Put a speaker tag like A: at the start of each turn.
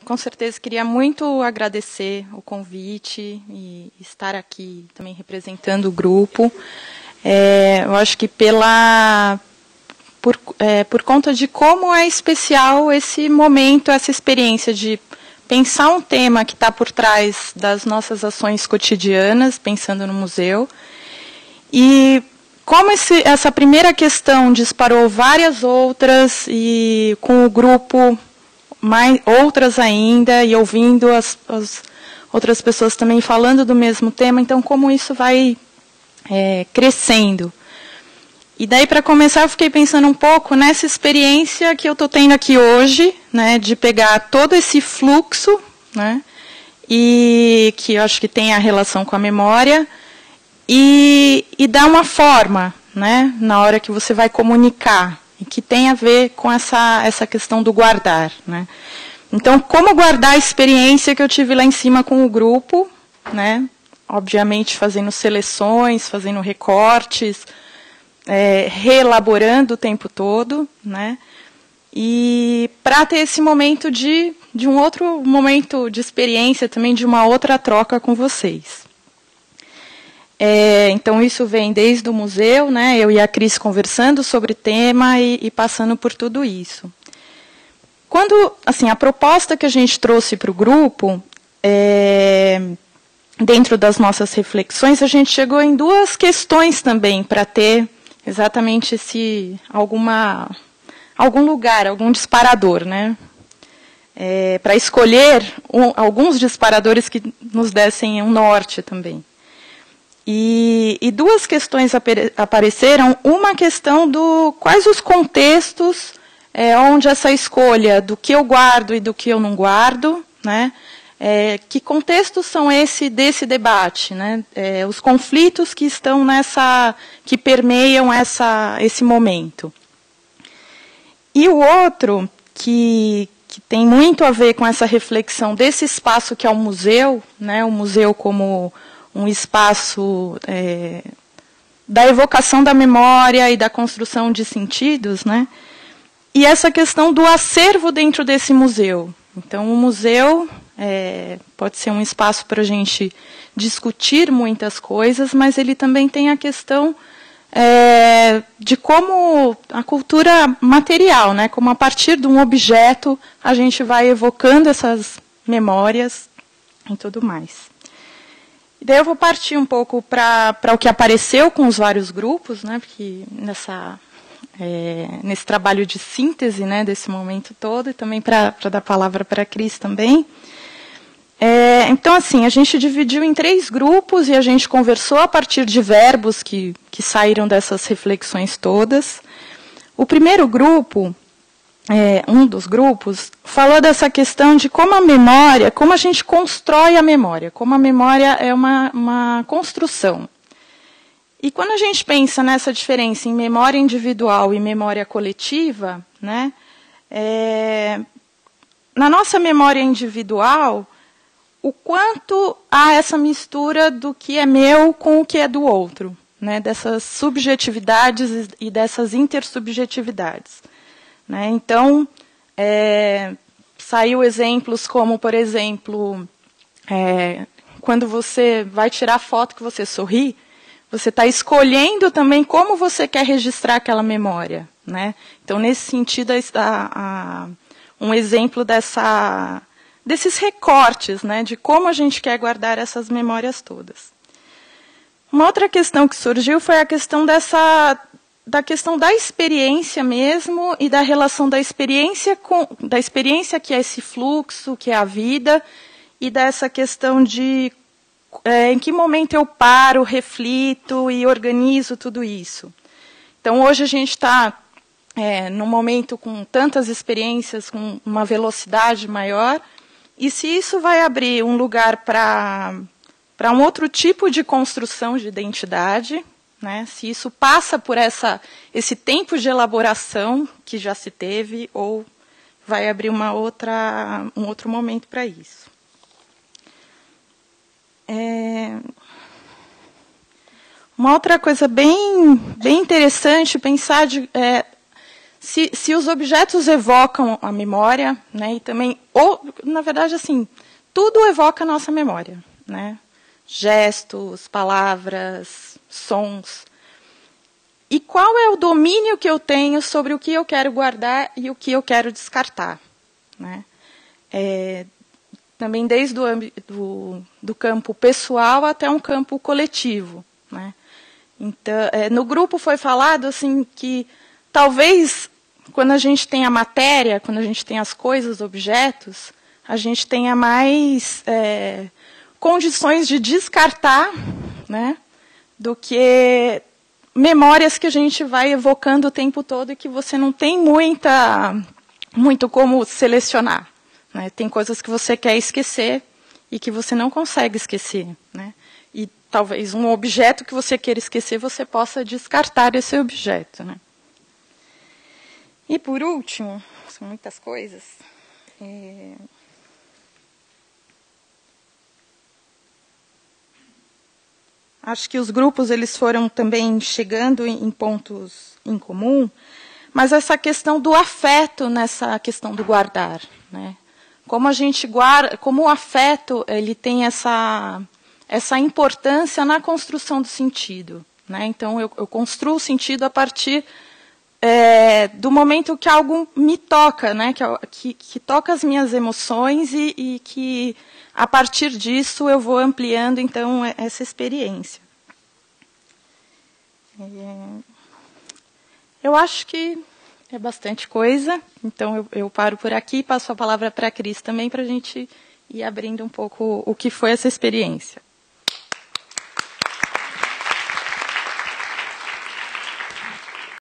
A: Com certeza, queria muito agradecer o convite e estar aqui também representando o grupo. Eu acho que por conta de como é especial esse momento, essa experiência de pensar um tema que está por trás das nossas ações cotidianas, pensando no museu, e como essa primeira questão disparou várias outras, e com o grupo outras ainda, e ouvindo as outras pessoas também falando do mesmo tema, então como isso vai crescendo. E daí, para começar, eu fiquei pensando um pouco nessa experiência que eu estou tendo aqui hoje, né, de pegar todo esse fluxo, né, e que eu acho que tem a relação com a memória, e dar uma forma, né, na hora que você vai comunicar, e que tem a ver com essa questão do guardar. Né. Então, como guardar a experiência que eu tive lá em cima com o grupo, né, obviamente fazendo seleções, fazendo recortes, reelaborando o tempo todo, né? E para ter esse momento de um outro momento de experiência, também de uma outra troca com vocês. Então, isso vem desde o museu, né? Eu e a Cris conversando sobre o tema e passando por tudo isso. Quando, assim, a proposta que a gente trouxe para o grupo, dentro das nossas reflexões, a gente chegou em duas questões também para ter exatamente algum lugar, algum disparador, né? Para escolher alguns disparadores que nos dessem um norte também. E duas questões apareceram. Uma questão do quais os contextos onde essa escolha do que eu guardo e do que eu não guardo, né? Que contextos são desse debate, né? Os conflitos que estão que permeiam esse momento. E o outro, que tem muito a ver com essa reflexão desse espaço que é o museu, né? O museu como um espaço da evocação da memória e da construção de sentidos, né? E essa questão do acervo dentro desse museu. Então, o museu pode ser um espaço para a gente discutir muitas coisas, mas ele também tem a questão de como a cultura material, né, como a partir de um objeto a gente vai evocando essas memórias e tudo mais. E daí eu vou partir um pouco para o que apareceu com os vários grupos, né, porque nesse trabalho de síntese, né, desse momento todo, e também para dar a palavra para a Cris também. Então, assim, a gente dividiu em 3 grupos e a gente conversou a partir de verbos que saíram dessas reflexões todas. O primeiro grupo, um dos grupos, falou dessa questão de como a memória, como a gente constrói a memória, como a memória é uma construção. E quando a gente pensa nessa diferença em memória individual e memória coletiva, né, na nossa memória individual, o quanto há essa mistura do que é meu com o que é do outro, né, dessas subjetividades e dessas intersubjetividades. Né. Então, saiu exemplos como, por exemplo, quando você vai tirar foto que você sorri, você está escolhendo também como você quer registrar aquela memória. Né. Então, nesse sentido, está um exemplo desses recortes, né, de como a gente quer guardar essas memórias todas. Uma outra questão que surgiu foi a questão da questão da experiência mesmo e da relação da experiência que é esse fluxo, que é a vida, e dessa questão de em que momento eu paro, reflito e organizo tudo isso. Então, hoje a gente está num momento com tantas experiências, com uma velocidade maior, e se isso vai abrir um lugar para um outro tipo de construção de identidade, né, se isso passa por esse tempo de elaboração que já se teve, ou vai abrir um outro momento para isso. Uma outra coisa bem interessante pensar se os objetos evocam a memória, né, e também, ou, na verdade, assim, tudo evoca a nossa memória, né? Gestos, palavras, sons. E qual é o domínio que eu tenho sobre o que eu quero guardar e o que eu quero descartar, né? Também desde do campo pessoal até um campo coletivo, né? Então, no grupo foi falado assim que talvez quando a gente tem a matéria, quando a gente tem as coisas, objetos, a gente tenha mais condições de descartar, né, do que memórias que a gente vai evocando o tempo todo e que você não tem muito como selecionar, né? Tem coisas que você quer esquecer e que você não consegue esquecer, né? E talvez um objeto que você queira esquecer, você possa descartar esse objeto, né? E por último, são muitas coisas. Acho que os grupos eles foram também chegando em pontos em comum, mas essa questão do afeto nessa questão do guardar, né? Como a gente guarda, como o afeto ele tem essa importância na construção do sentido, né? Então eu construo o sentido a partir do momento que algo me toca, né? Que toca as minhas emoções e que a partir disso eu vou ampliando então essa experiência. Eu acho que é bastante coisa, então eu paro por aqui e passo a palavra para a Cris também, para a gente ir abrindo um pouco o que foi essa experiência.